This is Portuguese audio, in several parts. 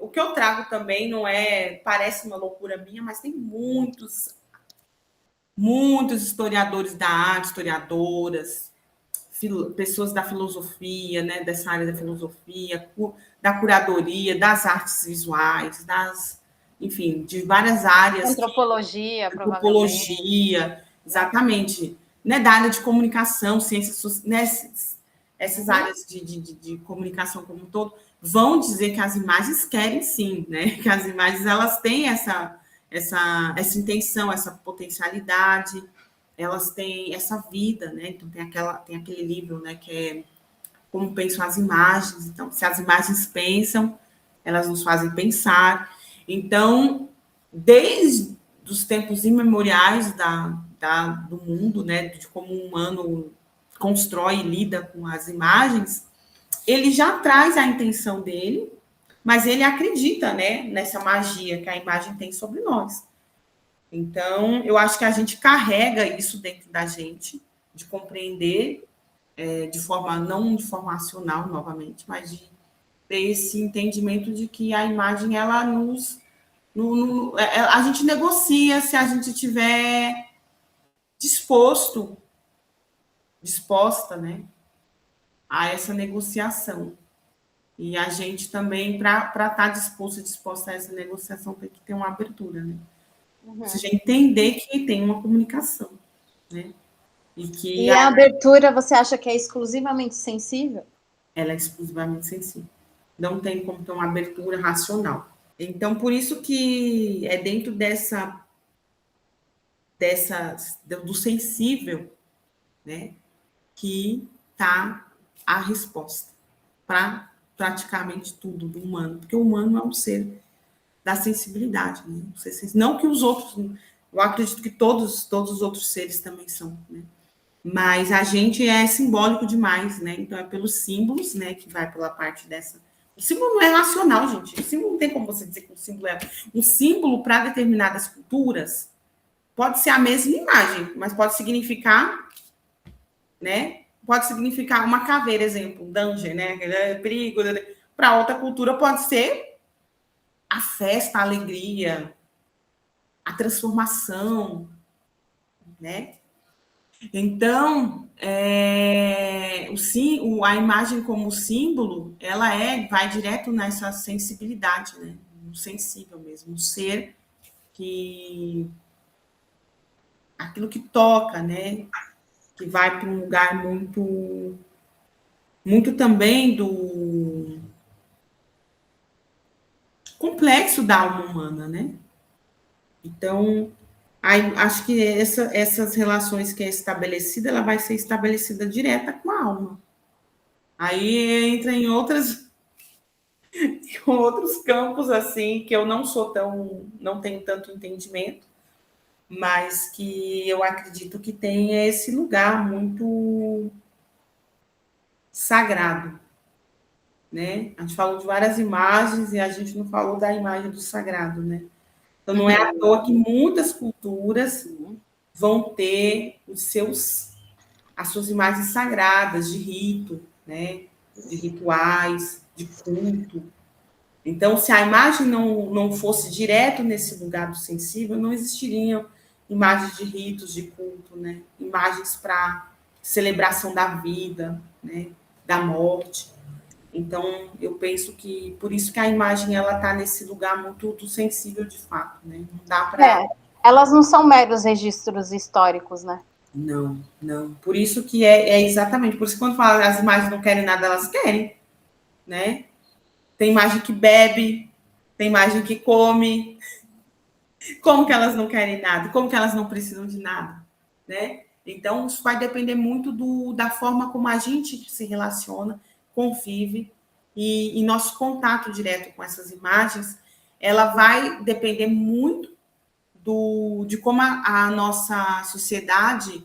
O que eu trago também não é, parece uma loucura minha, mas tem muitos historiadores da arte, historiadoras, pessoas da filosofia, né, dessa área da filosofia, da curadoria, das artes visuais, enfim, de várias áreas. Antropologia, provavelmente. Antropologia, exatamente. Né, da área de comunicação, ciências, né, essas áreas de comunicação como um todo, vão dizer que as imagens querem sim, né? Que as imagens elas têm essa intenção, essa potencialidade, elas têm essa vida, né? Então tem aquele livro, né, que é Como Pensam as Imagens. Então, se as imagens pensam, elas nos fazem pensar. Então, desde os tempos imemoriais do mundo, né, de como o humano constrói e lida com as imagens, ele já traz a intenção dele, mas ele acredita, né, nessa magia que a imagem tem sobre nós. Então, eu acho que a gente carrega isso dentro da gente, de compreender de forma, não de forma racional, novamente, mas de ter esse entendimento de que a imagem, ela nos... a gente negocia se a gente tiver disposta, né, a essa negociação. E a gente também, para estar disposta a essa negociação, tem que ter uma abertura, né? Ou seja, entender que tem uma comunicação, né? E a abertura, você acha que é exclusivamente sensível? Ela é exclusivamente sensível. Não tem como ter uma abertura racional. Então, por isso que é dentro do sensível, né, que está a resposta para praticamente tudo do humano, porque o humano é um ser da sensibilidade, né? Não que os outros, eu acredito que todos os outros seres também são, né? Mas a gente é simbólico demais, né? Então é pelos símbolos, né, que vai pela parte dessa. O símbolo não é racional, gente. O símbolo não tem como você dizer que o símbolo é um símbolo para determinadas culturas. Pode ser a mesma imagem, mas pode significar, né? Pode significar uma caveira, exemplo, danger, né? Perigo. Para outra cultura pode ser a festa, a alegria, a transformação, né? Então, a imagem como símbolo, ela vai direto nessa sensibilidade, né? No sensível mesmo, um ser que aquilo que toca, né? Que vai para um lugar muito também do complexo da alma humana, né? Então, acho que essas relações que é estabelecida, ela vai ser estabelecida direta com a alma. Aí entra em outros campos, assim, que eu não tenho tanto entendimento, mas que eu acredito que tem esse lugar muito sagrado, né? A gente falou de várias imagens e a gente não falou da imagem do sagrado, né? Então, não é à toa que muitas culturas vão ter as suas imagens sagradas de rito, né? De rituais, de culto. Então, se a imagem não fosse direto nesse lugar do sensível, não existiriam imagens de ritos, de culto, né? Imagens para celebração da vida, né? Da morte. Então, eu penso que por isso que a imagem ela está nesse lugar muito do sensível de fato, né? Não dá para. Elas não são meros registros históricos, né? Não. Por isso que é exatamente. Por isso que quando fala as imagens não querem nada, elas querem, né? Tem imagem que bebe, tem imagem que come. Como que elas não querem nada? Como que elas não precisam de nada, né? Então, isso vai depender muito da forma como a gente se relaciona, convive, e nosso contato direto com essas imagens, ela vai depender muito de como a nossa sociedade,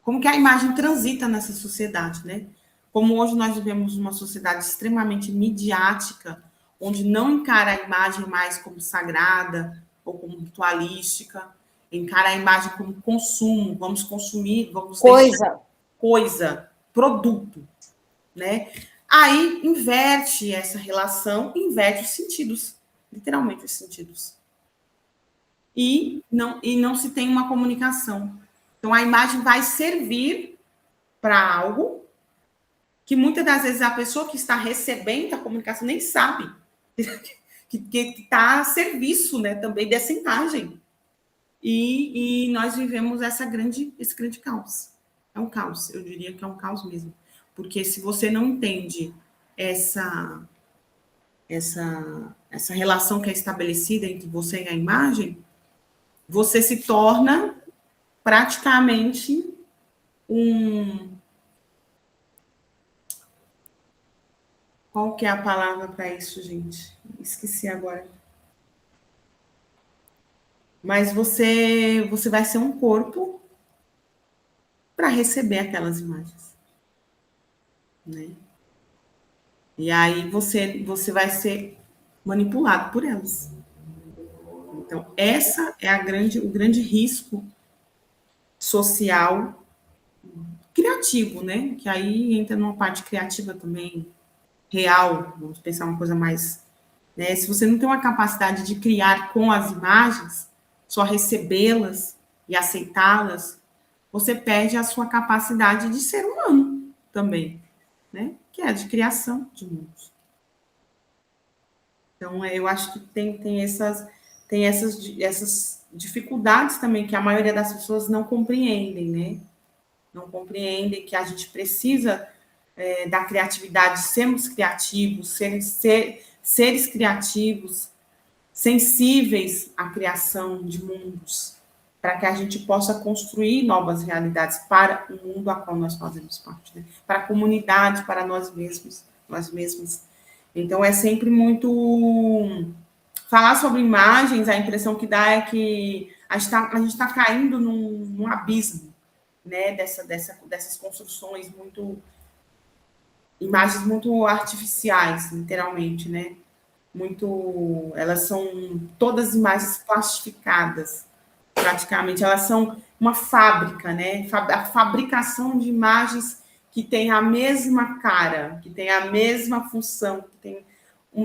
como que a imagem transita nessa sociedade, né? Como hoje nós vivemos uma sociedade extremamente midiática, onde não encara a imagem mais como sagrada ou como ritualística, encara a imagem como consumo, vamos consumir, vamos coisa, produto, né? Aí inverte essa relação, inverte os sentidos, literalmente os sentidos. E não se tem uma comunicação. Então, a imagem vai servir para algo que muitas das vezes a pessoa que está recebendo a comunicação nem sabe que está a serviço, né, também dessa imagem. E nós vivemos esse grande caos. É um caos, eu diria que é um caos mesmo. Porque se você não entende essa relação que é estabelecida entre você e a imagem, você se torna praticamente Qual que é a palavra para isso, gente? Esqueci agora. Mas você vai ser um corpo para receber aquelas imagens, né? E aí você vai ser manipulado por elas. Então, essa é o grande risco social criativo, né? Que aí entra numa parte criativa também, real, vamos pensar uma coisa mais... Né? Se você não tem uma capacidade de criar com as imagens, só recebê-las e aceitá-las, você perde a sua capacidade de ser humano também, né? Que é a de criação de mundos. Então, eu acho que tem essas dificuldades também que a maioria das pessoas não compreendem, né? Não compreendem que a gente precisa da criatividade, sermos criativos, seres criativos, sensíveis à criação de mundos, para que a gente possa construir novas realidades para o mundo a qual nós fazemos parte, né? Para a comunidade, para nós mesmos, nós mesmas. Então, é sempre muito... Falar sobre imagens, a impressão que dá é que a gente tá caindo num abismo, né? Dessas construções muito... Imagens muito artificiais, literalmente, né? Elas são todas imagens plastificadas, praticamente. Elas são uma fábrica, né? A fabricação de imagens que tem a mesma cara, que tem a mesma função, que tem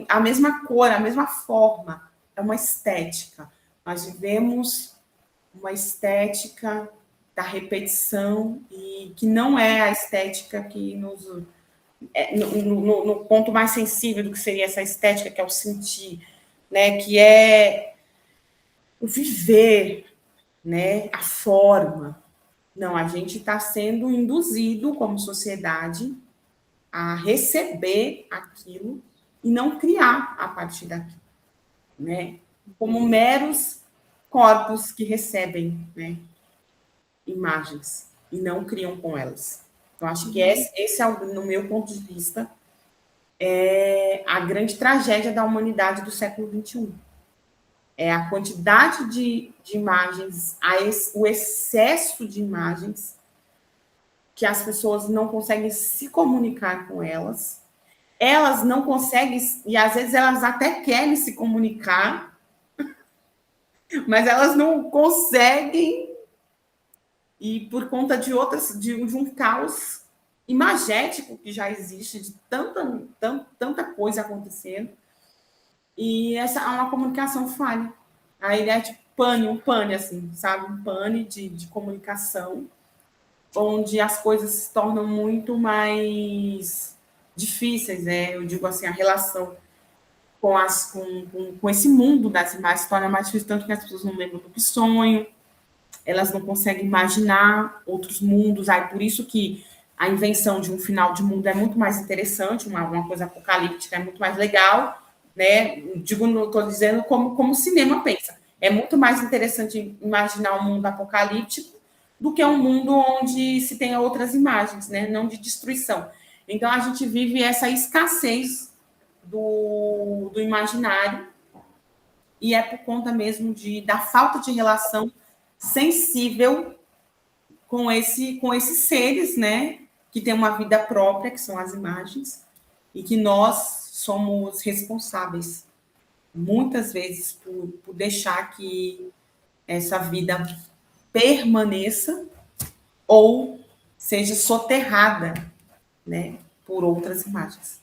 a mesma cor, a mesma forma. É uma estética. Nós vivemos uma estética da repetição e que não é a estética que nos... no ponto mais sensível do que seria essa estética, que é o sentir, né? Que é o viver, né? A forma. Não, a gente está sendo induzido como sociedade a receber aquilo e não criar a partir daquilo, né? Como meros corpos que recebem, né, imagens e não criam com elas. Eu acho que esse é, no meu ponto de vista, é a grande tragédia da humanidade do século XXI. É a quantidade de imagens, o excesso de imagens que as pessoas não conseguem se comunicar com elas. Elas não conseguem, e às vezes elas até querem se comunicar, mas elas não conseguem, e por conta de um caos imagético que já existe, de tanta coisa acontecendo, e essa é uma comunicação falha. Aí é tipo um pane, assim, sabe? Um pane de comunicação, onde as coisas se tornam muito mais difíceis, né? Eu digo assim, a relação com esse mundo das imagens se torna mais difícil, tanto que as pessoas não lembram do que sonham, elas não conseguem imaginar outros mundos. Aí, por isso que a invenção de um final de mundo é muito mais interessante, uma coisa apocalíptica é muito mais legal, né? Estou dizendo como o cinema pensa. É muito mais interessante imaginar um mundo apocalíptico do que um mundo onde se tenha outras imagens, né? Não de destruição. Então, a gente vive essa escassez do imaginário, e é por conta mesmo da falta de relação sensível com esses seres, né? Que têm uma vida própria, que são as imagens, e que nós somos responsáveis, muitas vezes, por deixar que essa vida permaneça ou seja soterrada, né, por outras imagens.